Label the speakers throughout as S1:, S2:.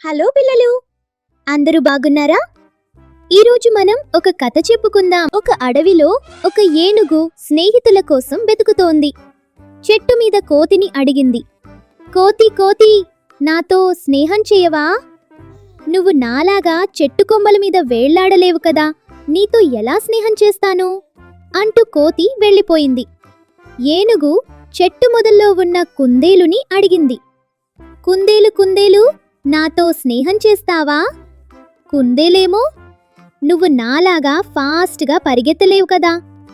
S1: Hello పిల్లలు, అందరూ బాగున్నారా? ఈరోజు మనం ఒక కథ చెప్పుకుందాం. ఒక అడవిలో ఒక ఏనుగు స్నేహితుల కోసం వెతుకుతోంది. చెట్టు మీద కోతిని అడిగింది, కోతి కోతి, నాతో స్నేహం చేయవా? నువ్వు నాలాగా చెట్టు కొమ్మల మీద వేళ్లాడలేవు కదా, నీతో ఎలా స్నేహం చేస్తాను అంటూ కోతి వెళ్ళిపోయింది. ఏనుగు చెట్టు మొదల్లో ఉన్న కుందేలుని అడిగింది, కుందేలు కుందేలు, నాతో స్నేహం చేస్తావా? కుందేలేమో, నువ్వు నాలాగా ఫాస్ట్గా పరిగెత్తలేవు కదా,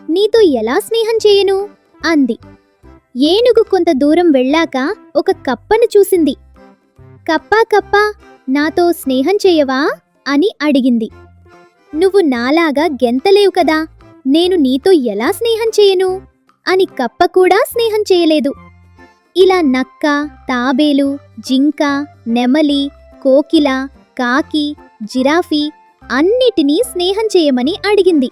S1: నీతో ఎలా స్నేహం చేయను అంది. ఏనుగు కొంత దూరం వెళ్ళాక ఒక కప్పను చూసింది. కప్పా కప్పా, నాతో స్నేహం చేయవా అని అడిగింది. నువ్వు నాలాగా గెంతలేవు కదా, నేను నీతో ఎలా స్నేహం చేయను అని కప్ప కూడా స్నేహం చేయలేదు. ఇలా నక్క, తాబేలు, జింక, నెమలి, కోకిల, కాకి, జిరాఫీ అన్నిటినీ స్నేహం చేయమని అడిగింది.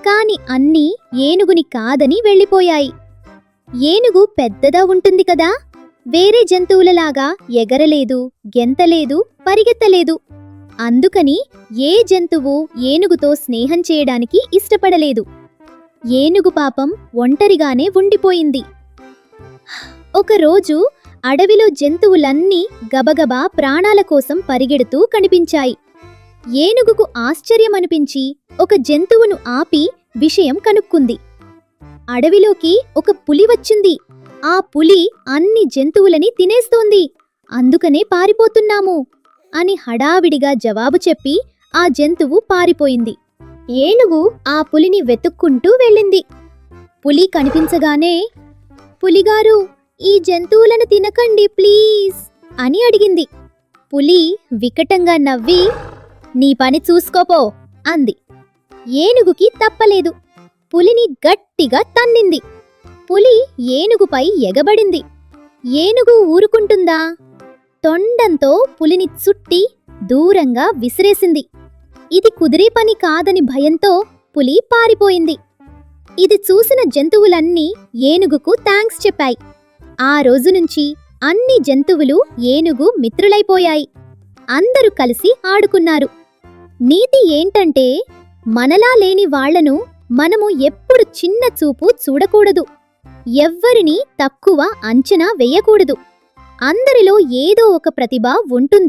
S1: కాని అన్నీ ఏనుగుని కాదని వెళ్ళిపోయాయి. ఏనుగు పెద్దదా ఉంటుంది కదా, వేరే జంతువులలాగా ఎగరలేదు, గెంతలేదు, పరిగెత్తలేదు. అందుకని ఏ జంతువు ఏనుగుతో స్నేహం చేయడానికి ఇష్టపడలేదు. ఏనుగు పాపం ఒంటరిగానే ఉండిపోయింది. ఒకరోజు అడవిలో జంతువులన్నీ గబగబా ప్రాణాల కోసం పరిగెడుతూ కనిపించాయి. ఏనుగుకు ఆశ్చర్యమనిపించి ఒక జంతువును ఆపి విషయం కనుక్కుంది. అడవిలోకి ఒక పులి వచ్చింది. ఆ పులి అన్ని జంతువులని తినేస్తోంది, అందుకనే పారిపోతున్నాము అని హడావిడిగా జవాబు చెప్పి ఆ జంతువు పారిపోయింది. ఏనుగు ఆ పులిని వెతుక్కుంటూ వెళ్ళింది. పులి కనిపించగానే, పులిగారు, ఈ జంతువులను తినకండి ప్లీజ్ అని అడిగింది. పులి వికటంగా నవ్వి, నీ పని చూసుకోపో అంది. ఏనుగుకి తప్పలేదు. పులిని గట్టిగా తన్నింది. పులి ఏనుగుపై ఎగబడింది. ఏనుగు ఊరుకుంటుందా? తొండంతో పులిని చుట్టి దూరంగా విసిరేసింది. ఇది కుదిరే పని కాదని భయంతో పులి పారిపోయింది. ఇది చూసిన జంతువులన్నీ ఏనుగుకు థాంక్స్ చెప్పాయి. ఆ రోజు నుంచి అన్ని జంతువులు ఏనుగు మిత్రులైపోయాయి. అందరూ కలిసి ఆడుకున్నారు. నీతి ఏంటంటే, మనలా లేని వాళ్లను మనము ఎప్పుడు చిన్న చూపు చూడకూడదు. ఎవ్వరినీ తక్కువ అంచనా వెయ్యకూడదు. అందరిలో ఏదో ఒక ప్రతిభ ఉంటుంది.